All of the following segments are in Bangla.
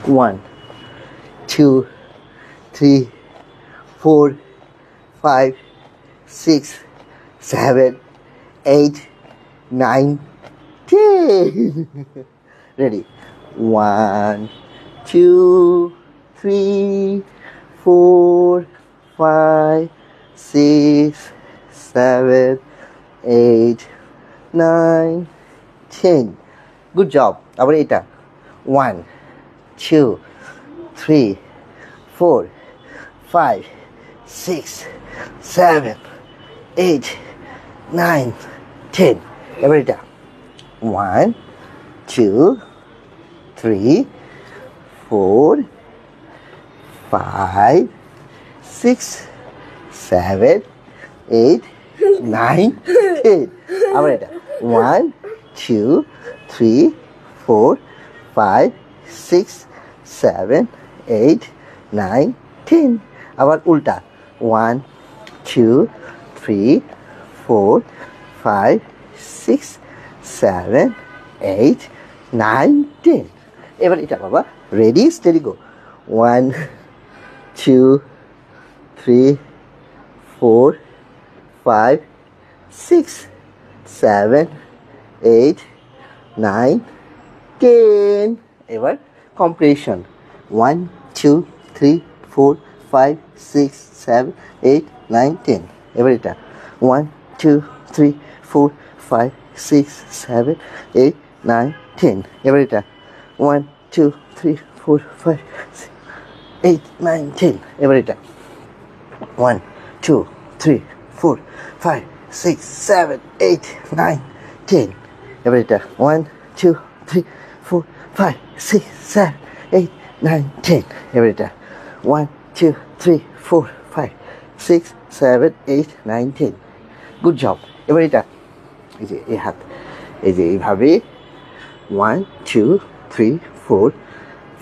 1 2 3 4 5 6 7 8 9 10 ready 1 2 3 4 5 6 7 8 9 10 good job আবার এটা 1 2 3 4 5 6 7 8 9 10 এবার এটা 1 2 3 4 5 6 7 8 9 10 আবার এটা 1 2 3 4 5 6 7 8 9 10 আবার উল্টা 1 2 3 4 5 6 7 8 9 10 এবার এটা বাবা রেডি স্টেডি গো 1 2 3 4 5 6 7 8 9 10 এবার কম্প্রেশন 1 2 3 4 5 6 7 8 9 10 এবার এটা 1 2 3 4 5 6 7 8 9 10 এবার এটা 1 2 3 4 5 6 8 9 10 এবার এটা 1 2 3 4 5 6 7 8 9 10 এবার এটা 1 2 3 4 5 6 7 8 9 10 এবার এটা 1 2 3 4 5 6 7 8 9 10 গুড জব এবার এটা এই যে এই হাত এই যে এইভাবে 1 2 3 4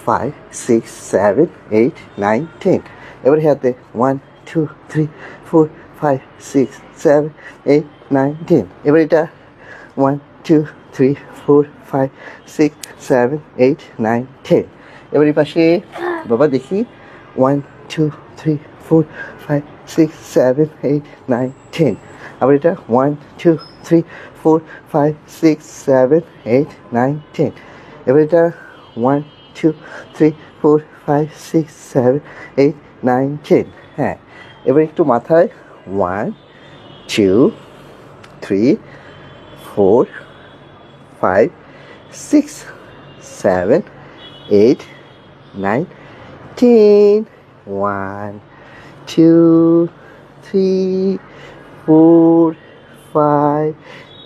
5 6 7 8 9 10 এবার হাতে 1 2 3 4 5 6 7 8 9 10 এবার এটা 1 2 3 4 5 6 7 8 9 10 এবার এই পাশে বাবা দেখি 1 2 3 4 5 6 7 8 9 10 আবার এটা 1 2 3 4 5 6 7 8 9 10 এবার এটা 1 2 3 4 5 6 7 8 9 10 হ্যাঁ এবার একটু মাথায় 1 2 3 4 5 6 7 8 9 10 1 2 3 4 5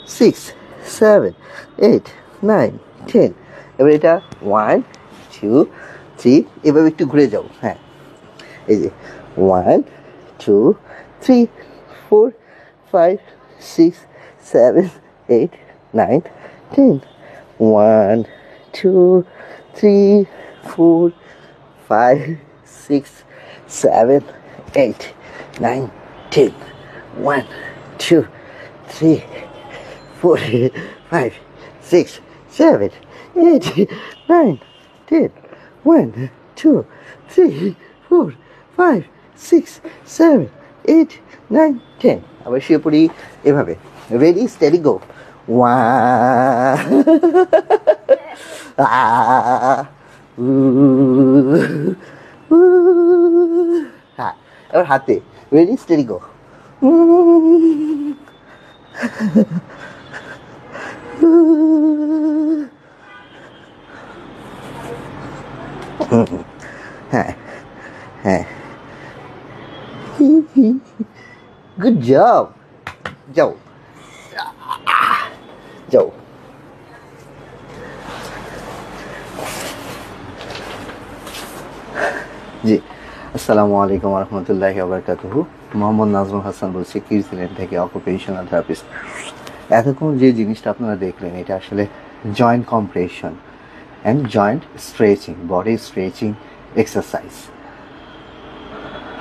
6 7 8 9 10 এবার এটা 1 2 3 এভাবে একটু ঘুরে যাও হ্যাঁ এই যে 1 2 3 4 5 6 7 8 9 10 1 2 3 4 5 6 7 8 9 10 1 2 3 4 5 6 7 8 9 10 1 2 3 4 5 6 7 8 9 10 আবার শুয়ে পড়ি এভাবে রেডি স্টেডি গো 1 হ্যাঁ এবার হাতে রেডি স্টেডি গো হ্যাঁ হ্যাঁ গুড জব যাও যাও জি আসসালামু আলাইকুম রহমতুল্লাহি ওয়া বারাকাতুহু মোহাম্মদ নাজমুল হাসান বলছি কিউজিল্যান্ড থেকে অকুপেশনাল থেরাপিস্ট এতক্ষণ যে জিনিসটা আপনারা দেখলেন এটা আসলে joint compression and joint stretching body stretching exercise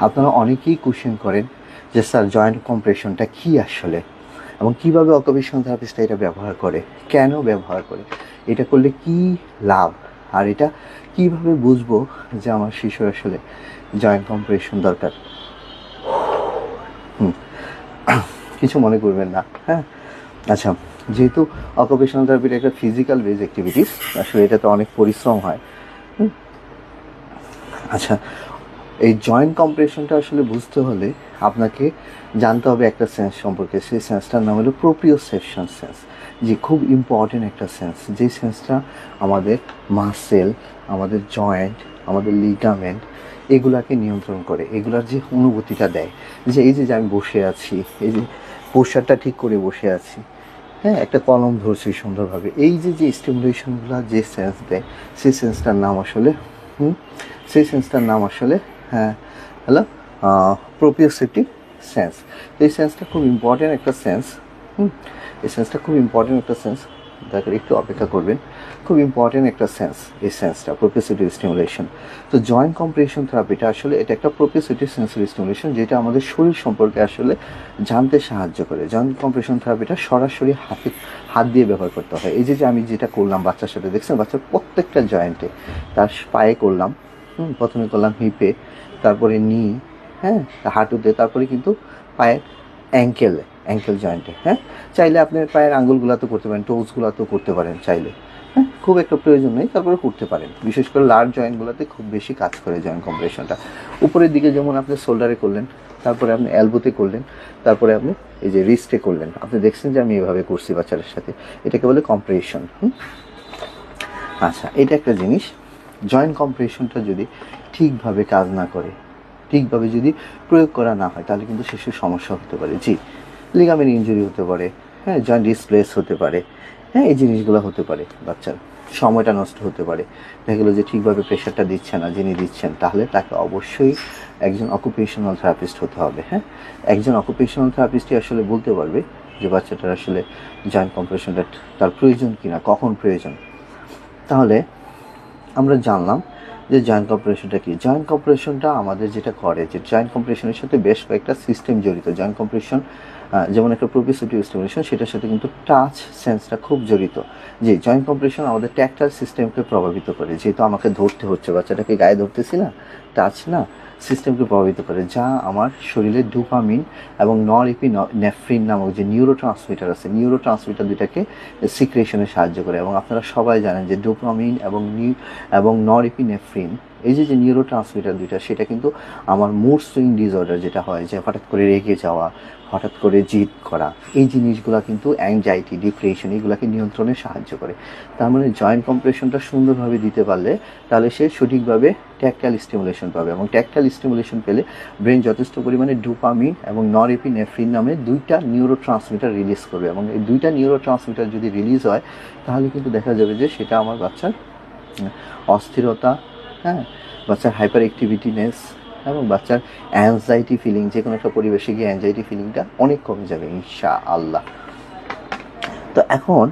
আপনারা অনেকেই কোশ্চেন করেন যে স্যার জয়েন্ট কম্প্রেশনটা কী আসলে এবং কীভাবে অকুপেশনাল থেরাপিস্টরা এটা ব্যবহার করে কেন ব্যবহার করে এটা করলে কি লাভ আর এটা কিভাবে বুঝবো যে আমার শিশুর আসলে জয়েন্ট কম্প্রেশন দরকার? কিছু মনে করবেন না, হ্যাঁ। আচ্ছা, যেহেতু অকুপেশনাল থেরাপিটা একটা ফিজিক্যাল বেজ অ্যাক্টিভিটিস, আসলে এটাতে অনেক পরিশ্রম হয়। আচ্ছা, এই জয়েন্ট কম্প্রেশনটা আসলে বুঝতে হলে আপনাকে জানতে হবে একটা সেন্স সম্পর্কে। সেই সেন্সটার নাম হলো প্রোপ্রিওসেপশন সেন্স। যে খুব ইম্পর্টেন্ট একটা সেন্স, যে সেন্সটা আমাদের মাসেল, আমাদের জয়েন্ট, আমাদের লিগামেন্ট এগুলাকে নিয়ন্ত্রণ করে, এগুলার যে অনুভূতিটা দেয়, যে এই যে আমি বসে আছি, এই যে পোস্টারটা ঠিক করে বসে আছি, হ্যাঁ, একটা কলম ধরছি সুন্দরভাবে, এই যে যে স্টিমুলেশনগুলো যে সেন্স দেয়, সেই সেন্সটার নাম আসলে সেই সেন্সটার নাম আসলে হ্যাঁ হ্যালো প্রোপ্রিওসেপটিভ সেন্স। এই সেন্সটা খুব ইম্পর্টেন্ট একটা সেন্স। এই সেন্সটা খুব ইম্পর্টেন্ট একটা সেন্স, দয়া করে একটু অপেক্ষা করবেন। খুব ইম্পর্টেন্ট একটা সেন্স এই সেন্সটা, প্রোপ্রিওসেপটিভ স্টিমুলেশন। তো জয়েন্ট কম্প্রেশন থেরাপিটা আসলে এটা একটা প্রোপ্রিওসেপটিভ সেন্সরি স্টিমুলেশন, যেটা আমাদের শরীর সম্পর্কে আসলে জানতে সাহায্য করে। জয়েন্ট কম্প্রেশন থেরাপিটা সরাসরি হাত দিয়ে ব্যবহার করতে হয়। এই যে আমি যেটা করলাম বাচ্চার সাথে, দেখছেন বাচ্চার প্রত্যেকটা জয়েন্টে, তার পায়ে করলাম, প্রথমে করলাম হিপে, তারপরে নি, হ্যাঁ, হাঁটুতে, তারপরে কিন্তু পায়ের অ্যাঙ্কেল জয়েন্টে। হ্যাঁ, চাইলে আপনি পায়ের আঙ্গুলগুলোতেও করতে পারেন, টোজগুলোতেও করতে পারেন চাইলে, হ্যাঁ, খুব একটা প্রয়োজন নেই, তারপরে করতে পারেন। বিশেষ করে লার্জ জয়েন্টগুলোতে খুব বেশি কাজ করে জয়েন্ট কম্প্রেশনটা। উপরের দিকে যেমন আপনি শোল্ডারে করলেন, তারপরে আপনি এলবোতে করলেন, তারপরে আপনি এই যে রিস্টে করলেন। আপনি দেখছেন যে আমি এভাবে করছি বাচ্চাদের সাথে, এটাকে বলে কম্প্রেশন। আচ্ছা, এটা একটা জিনিস। জয়েন্ট কম্প্রেশনটা যদি ঠিকভাবে কাজ না করে, ঠিকভাবে যদি প্রয়োগ করা না হয়, তাহলে কিন্তু শিশুর সমস্যা হতে পারে। জি, লিগামেন্ট ইনজুরি হতে পারে, হ্যাঁ, জয়েন্ট ডিসপ্লেস হতে পারে, হ্যাঁ, এই জিনিসগুলো হতে পারে। বাচ্চার সময়টা নষ্ট হতে পারে। দেখা গেলো যে ঠিকভাবে প্রেশারটা দিচ্ছে না যিনি দিচ্ছেন, তাহলে তাকে অবশ্যই একজন অকুপেশনাল থেরাপিস্ট হতে হবে। হ্যাঁ, একজন অকুপেশনাল থেরাপিস্টই আসলে বলতে পারবে যে বাচ্চাটার আসলে জয়েন্ট কম্প্রেশনটা তার প্রয়োজন কিনা, কখন প্রয়োজন। তাহলে আমরা জানলাম যে জয়েন্ট কম্প্রেশনটা কি। জয়েন্ট কম্প্রেশনটা আমাদের যেটা করে, যে জয়েন্ট কম্প্রেশনের সাথে বেশ কয়েকটা সিস্টেম জড়িত। জয়েন্ট কম্প্রেশন যেমন একটা প্রোপ্রিওসেপটিভ স্টিমুলেশন, সেটার সাথে কিন্তু টাচ সেন্সটা খুব জড়িত। যে জয়েন্ট কম্প্রেশন আমাদের ট্যাকটাইল সিস্টেমকে প্রভাবিত করে, যেহেতু আমাকে ধরতে হচ্ছে, বাচ্চাটাকে গায়ে ধরতেছি না, টাচ না, সিস্টেমকে প্রভাবিত করে, যা আমার শরীরে ডোপামিন এবং নরএপিনেফ্রিন নামক যে নিউরো ট্রান্সমিটার আছে, নিউরো ট্রান্সমিটার দুইটাকে সিক্রেশনে সাহায্য করে। এবং আপনারা সবাই জানেন যে ডোপামিন এবং নরএপিনেফ্রিন, এই যে নিউরো ট্রান্সমিটার দুইটা, সেটা কিন্তু আমার মুড সুইং ডিসঅর্ডার যেটা হয়, যে হঠাৎ করে রেগে যাওয়া, হঠাৎ করে জিদ করা, এই জিনিসগুলো কিন্তু অ্যাংজাইটি, ডিপ্রেশন, এগুলোকে নিয়ন্ত্রণে সাহায্য করে। তার মানে জয়েন্ট কম্প্রেশনটা সুন্দরভাবে দিতে পারলে, তাহলে সে সঠিকভাবে ট্যাকটাইল স্টিমুলেশন পাবে। এবং ট্যাকটাইল স্টিমুলেশন পেলে ব্রেন যথেষ্ট পরিমাণে ডোপামিন এবং নরএপিনেফ্রিন নামে দুইটা নিউরো ট্রান্সমিটার রিলিজ করবে। এবং এই দুইটা নিউরো ট্রান্সমিটার যদি রিলিজ হয়, তাহলে কিন্তু দেখা যাবে যে সেটা আমার বাচ্চার অস্থিরতা, হ্যাঁ, বাচ্চার হাইপার অ্যাক্টিভিটিনেস এবং বাচ্চার অ্যাংজাইটি ফিলিং, যে কোনো একটা পরিবেশে গিয়ে অ্যাংজাইটি ফিলিংটা অনেক কমে যাবে ইনশাআল্লাহ। তো এখন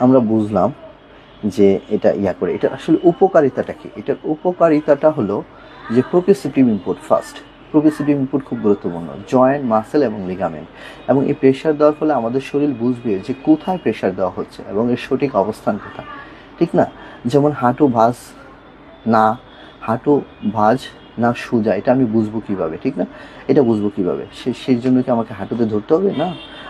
আমরা বুঝলাম যে এটা করে, এটার আসলে উপকারিতাটা কি। এটার উপকারিতাটা হলো যে proprioceptive input. First, proprioceptive input খুব গুরুত্বপূর্ণ। জয়েন্ট, মাসেল এবং লিগামেন্ট, এবং এই প্রেশার দেওয়ার ফলে আমাদের শরীর বুঝবে যে কোথায় প্রেশার দেওয়া হচ্ছে এবং এর সঠিক অবস্থান কোথায়, ঠিক না? যেমন হাঁটু ভাঁজ না সোজা, এটা আমি বুঝবো কীভাবে, ঠিক না? এটা বুঝবো কীভাবে? সেই জন্য কি আমাকে হাঁটুতে ধরতে হবে? না,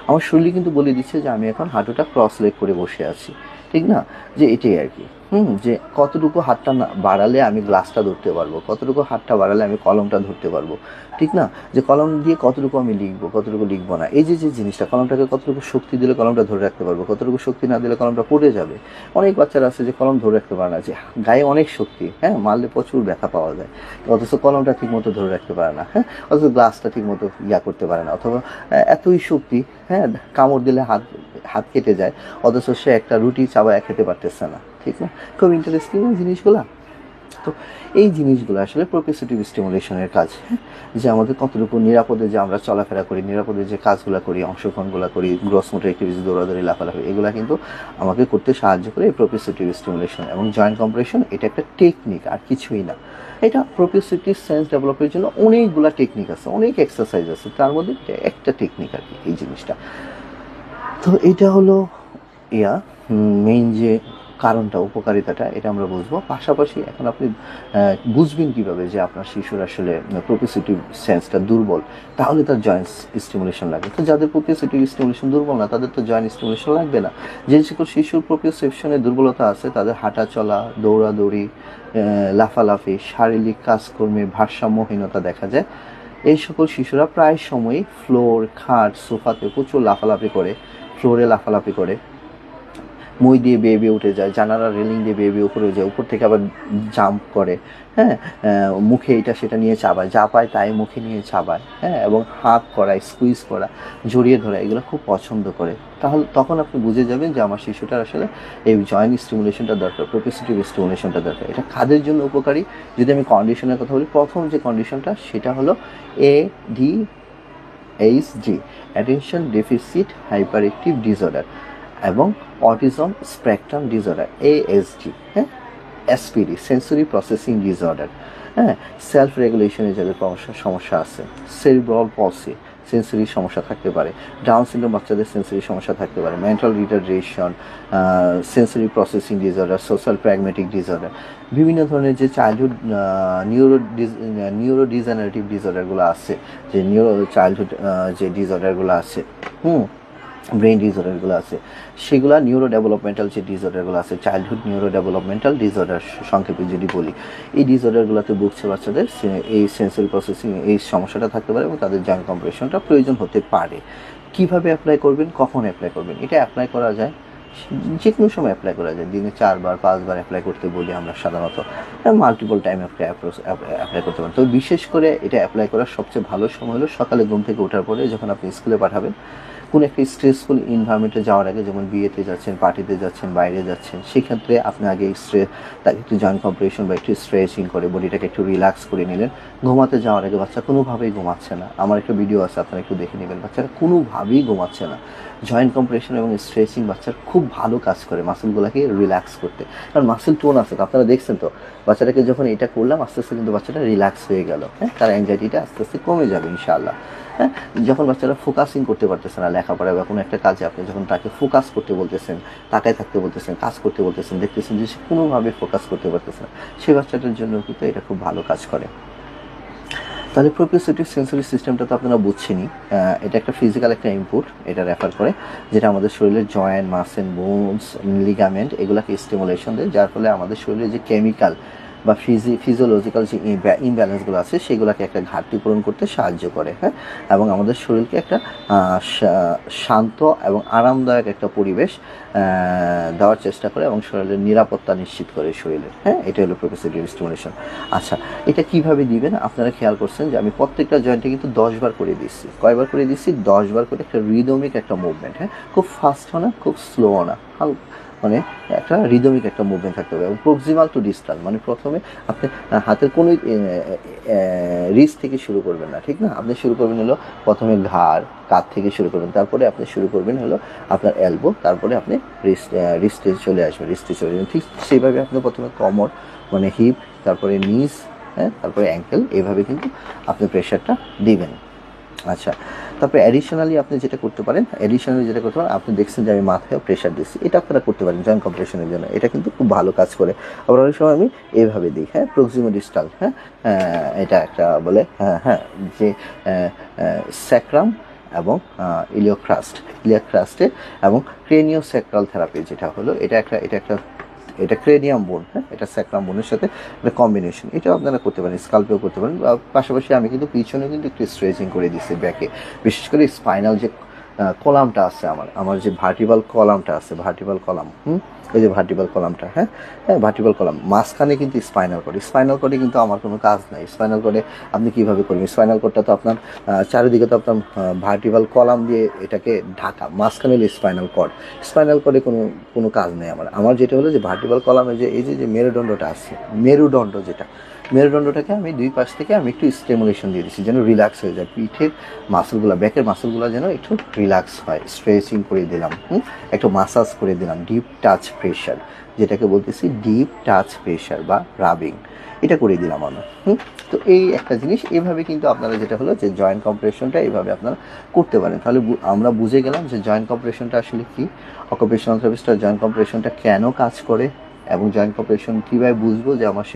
আমার শরীর কিন্তু বলে দিচ্ছে যে আমি এখন হাঁটুটা ক্রস লেগ করে বসে আছি, ঠিক না? যে এটাই আর কি। যে কতটুকু হাতটা বাড়ালে আমি গ্লাসটা ধরতে পারবো, কতটুকু হাতটা বাড়ালে আমি কলমটা ধরতে পারবো, ঠিক না? যে কলম দিয়ে কতটুকু আমি লিখবো, কতটুকু লিখবো না, এই যে জিনিসটা, কলমটাকে কতটুকু শক্তি দিলে কলমটা ধরে রাখতে পারবো, কতটুকু শক্তি না দিলে কলমটা পড়ে যাবে। অনেক বাচ্চারা আছে যে কলম ধরে রাখতে পারে না, যে গায়ে অনেক শক্তি, হ্যাঁ, মারলে প্রচুর ব্যথা পাওয়া যায়, অথচ কলমটা ঠিক মতো ধরে রাখতে পারে না, হ্যাঁ, অথচ গ্লাসটা ঠিক মতো করতে পারে না, অথবা এতই শক্তি, হ্যাঁ, কামড় দিলে হাত কেটে যায়, অথচ সে একটা রুটি চাবায় খেতে পারতেছে না, ঠিক না? খুব ইন্টারেস্টিং জিনিসগুলো। তো এই জিনিসগুলো আসলে প্রোপ্রিওসেপটিভ স্টিমুলেশনের কাজ, যে আমাদের কতটুকু নিরাপদে যে আমরা চলাফেরা করি, নিরাপদে যে কাজগুলো করি, অংশগ্রহণগুলো করি, গ্রস মোটর অ্যাক্টিভিটিস, দৌড়াদৌড়ি, লাফালাফি, এগুলো কিন্তু আমাকে করতে সাহায্য করে এই প্রোপ্রিওসেপটিভ স্টিমুলেশন। এবং জয়েন্ট কম্প্রেশন এটা একটা টেকনিক, আর কিছুই না। এটা প্রোপ্রিওসেপটিভ সেন্স ডেভেলপের জন্য অনেকগুলো টেকনিক আছে, অনেক এক্সারসাইজ আছে, তার মধ্যে একটা টেকনিক আর কি এই জিনিসটা। তো এটা হলো মেইন যে কারণটা, উপকারিতাটা এটা আমরা বুঝবো। পাশাপাশি এখন আপনি বুঝবেন কীভাবে যে আপনার শিশুর আসলে প্রোপ্রিওসেপটিভ সেন্সটা দুর্বল, তাহলে তার জয়েন্ট স্টিমুলেশন লাগবে। তো যাদের প্রোপ্রিওসেপটিভ স্টিমুলেশন দুর্বল না, তাদের তো জয়েন্ট স্টিমুলেশন লাগবে না। যে সকল শিশুর প্রোপ্রিওসেপশনের দুর্বলতা আছে, তাদের হাঁটা চলা, দৌড়াদৌড়ি, লাফালাফি, শারীরিক কাজকর্মে ভারসাম্যহীনতা দেখা যায়। এই সকল শিশুরা প্রায় সময়ই ফ্লোর, খাট, সোফাতে প্রচুর লাফালাফি করে, ফ্লোরে লাফালাফি করে, মই দিয়ে বেয়ে বেয়ে উঠে যায়, জানালা রেলিং দিয়ে বেয়ে বেয়ে উপরে যায়, উপর থেকে আবার জাম্প করে, হ্যাঁ, মুখে এটা সেটা নিয়ে চাবায়, যা পায় তাই মুখে নিয়ে চাবায়, হ্যাঁ, এবং হাত করা, স্কুইজ করা, জড়িয়ে ধরা, এগুলো খুব পছন্দ করে। তাহলে তখন আপনি বুঝে যাবেন যে আমার শিশুটার আসলে এই জয়েন্ট স্টিমুলেশনটা দরকার, প্রোপ্রিওসেপটিভ স্টিমুলেশনটা দরকার। এটা কাদের জন্য উপকারী? যদি আমি কন্ডিশনের কথা বলি, প্রথম যে কন্ডিশনটা সেটা হলো ADHD, attention deficit hyper active disorder, এবং অটিজম স্পেকট্রাম ডিসঅর্ডার ASD, হ্যাঁ, SPD সেন্সরি প্রসেসিং ডিসঅর্ডার, হ্যাঁ, সেলফ রেগুলেশনে যাদের সমস্যা আছে, সেরিব্রাল পলসি সেন্সরি সমস্যা থাকতে পারে, ডাউন সিনড্রোম বাচ্চাদের সেন্সরি সমস্যা থাকতে পারে, mental retardation, sensory processing disorder, social pragmatic disorder, বিভিন্ন ধরনের যে চাইল্ডহুড নিউরো ডিজেনারেটিভ ডিসঅর্ডারগুলো আছে, যে চাইল্ডহুড যে ডিসঅর্ডারগুলো আছে, ব্রেন ডিসঅর্ডারগুলো আছে, সেগুলো নিউরো ডেভেলপমেন্টাল যে ডিসঅর্ডারগুলো আছে, চাইল্ডহুড নিউরো ডেভেলপমেন্টাল ডিসঅর্ডার সংক্ষেপে যদি বলি, এই ডিসঅর্ডারগুলোতে ভুগছে বাচ্চাদের এই সেন্সরি প্রসেসিং এই সমস্যাটা থাকতে পারে, এবং তাদের জয়েন্ট কম্প্রেশনটা প্রয়োজন হতে পারে। কিভাবে অ্যাপ্লাই করবেন, কখন অ্যাপ্লাই করবেন? এটা অ্যাপ্লাই করা যায় যে কোনো সময়, অ্যাপ্লাই করা যায়, দিনে 4 বার 5 বার অ্যাপ্লাই করতে বলি আমরা সাধারণত, মাল্টিপল টাইম অ্যাপ্লাই করতে পারেন। তবে বিশেষ করে এটা অ্যাপ্লাই করার সবচেয়ে ভালো সময় হলো সকালে ঘুম থেকে ওঠার পরে, যখন আপনি স্কুলে পাঠাবেন, কোনো একটা স্ট্রেসফুল ইনভায়রনমেন্টে যাওয়ার আগে, যেমন বিয়েতে যাচ্ছেন, পার্টিতে যাচ্ছেন, বাইরে যাচ্ছেন, সেক্ষেত্রে আপনি আগে তাকে একটু জয়েন্ট কম্প্রেশন বা একটু স্ট্রেচিং করে বডিটাকে একটু রিল্যাক্স করে নিলেন। ঘুমাতে যাওয়ার আগে, বাচ্চা কোনোভাবেই ঘুমাচ্ছে না, আমার একটা ভিডিও আছে, আপনারা একটু দেখে নেবেন, বাচ্চারা কোনোভাবেই ঘুমাচ্ছে না। জয়েন্ট কম্প্রেশন এবং স্ট্রেচিং বাচ্চার খুব ভালো কাজ করে মাসেলগুলোকে রিল্যাক্স করতে, কারণ মাসেল টোন আছে তো, আপনারা দেখছেন তো, বাচ্চাটাকে যখন এটা করলাম আস্তে আস্তে কিন্তু বাচ্চাটা রিল্যাক্স হয়ে গেল, হ্যাঁ, তার অ্যাংজাইটিটা আস্তে আস্তে কমে যাবে ইনশাআল্লাহ। হ্যাঁ, যখন বাচ্চারা ফোকাসিং করতে পারতেছে না লেখাপড়ায় বা কোনো একটা কাজে, আপনি যখন তাকে ফোকাস করতে বলতেছেন, তাকায় থাকতে বলতেছেন, কাজ করতে বলতেছেন, দেখতেছেন যে সে কোনোভাবে ফোকাস করতে পারতেছে না, সেই বাচ্চাটার জন্য কিন্তু এটা খুব ভালো কাজ করে। তাহলে প্রোপ্রিওসেপটিভ সেন্সরি সিস্টেমটা তো আপনারা বুঝছেনই, এটা একটা ফিজিক্যাল একটা ইনপুট, এটা রেফার করে, যেটা আমাদের শরীরের জয়েন্ট, মাসেল, বোনস, লিগামেন্ট এগুলাকে স্টিমুলেশন দেয়, যার ফলে আমাদের শরীরে যে কেমিক্যাল বা ফিজিওলজিক্যাল যে ইমব্যালেন্সগুলো আছে সেগুলোকে একটা ঘাটতি পূরণ করতে সাহায্য করে, হ্যাঁ, এবং আমাদের শরীরকে একটা শান্ত এবং আরামদায়ক একটা পরিবেশ দেওয়ার চেষ্টা করে, এবং শরীরের নিরাপত্তা নিশ্চিত করে শরীরের, হ্যাঁ, এটা হলো প্রোপ্রিওসেপটিভ স্টিমুলেশন। আচ্ছা, এটা কিভাবে দিবেন? আপনারা খেয়াল করছেন যে আমি প্রত্যেকটা জয়েন্টে কিন্তু 10 বার করে দিচ্ছি। কয়বার করে দিচ্ছি? 10 বার করে, একটা রিদমিক একটা মুভমেন্ট, হ্যাঁ, খুব ফাস্ট না, খুব স্লো না, মানে একটা রিদমিক একটা মুভমেন্ট থাকতে হবে, এবং প্রক্সিমাল টু ডিস্টাল, মানে প্রথমে আপনি হাতের কোনো রিস্ট থেকে শুরু করবেন না, ঠিক না, আপনি শুরু করবেন হলো প্রথমে ঘাড়, কাঁধ থেকে শুরু করবেন, তারপরে আপনি শুরু করবেন হলো আপনার এলবো, তারপরে আপনি রিস্টে চলে আসবেন, ঠিক সেইভাবে আপনি প্রথমে কোমর মানে হিপ, তারপরে নিস, হ্যাঁ, তারপরে অ্যাঙ্কেল, এইভাবে কিন্তু আপনি প্রেশারটা দিবেন। আচ্ছা, তারপরে অ্যাডিশনালি আপনি যেটা করতে পারেন, আপনি দেখছেন যে আমি মাথায় প্রেশার দিচ্ছি, এটা আপনারা করতে পারেন জয়েন্ট কম্প্রেশনের জন্য, এটা কিন্তু খুব ভালো কাজ করে। আবার অনেক সময় আমি এইভাবে দিই, হ্যাঁ, প্রক্সিমো ডিস্টাল, হ্যাঁ, এটা একটা বলে, হ্যাঁ, যে স্যাক্রাম এবং ইলিওক্রাস্টে এবং ক্রেনিওস্যাক্রাল থেরাপি যেটা হলো, এটা ক্রেনিয়াম বোন, হ্যাঁ, এটা স্যাক্রাম বোনের সাথে একটা কম্বিনেশন, এটাও আপনারা করতে পারেন, স্কাল্পেও করতে পারেন। পাশাপাশি আমি কিন্তু পিছনে কিন্তু একটু স্ট্রেচিং করে দিচ্ছি ব্যাকে, বিশেষ করে স্পাইনাল যে কলামটা আছে, আমার যে ভার্টিবাল কলামটা আছে, ভার্টিবাল কলাম, এই যে ভার্টিবাল কলামটা, হ্যাঁ, ভার্টিবাল কলাম মাঝখানে কিন্তু স্পাইনাল কর্ডে কিন্তু আমার কোনো কাজ নাই। স্পাইনাল কর্ডে আপনি কীভাবে করবেন? স্পাইনাল কর্ডটা তো আপনার চারিদিকে তো আপনার ভার্টিবাল কলাম দিয়ে এটাকে ঢাকা, মাঝখানে হলো স্পাইনাল কর্ডে কোনো কাজ নেই আমার যেটা হলো যে ভার্টিবাল কলামে যে এই যে মেরুদণ্ডটা আছে, মেরুদণ্ডটাকে আমি দুই পাশ থেকে আমি একটু স্টিমুলেশন দিয়ে দিচ্ছি, যেন রিল্যাক্স হয়ে যায়, পিঠের মাসলগুলো, ব্যাকের মাসলগুলো যেন একটু রিল্যাক্স হয়, স্ট্রেচিং করে দিলাম, একটু মাসাজ করে দিলাম, ডিপ টাচ প্রেশার, যেটাকে বলতেছি ডিপ টাচ প্রেশার বা রাবিং, এটা করে দিলাম আমরা। তো এই একটা জিনিস, এইভাবে কিন্তু আপনারা যেটা হলো যে জয়েন্ট কম্প্রেশনটা এইভাবে আপনারা করতে পারেন। তাহলে আমরা বুঝে গেলাম যে জয়েন্ট কম্প্রেশনটা আসলে কি, অকুপেশনাল থেরাপিস্টরা জয়েন্ট কম্প্রেশনটা কেন কাজ করে, এবং জয়েন্ট কম্প্রেশন কীভাবে বুঝবো যে আমার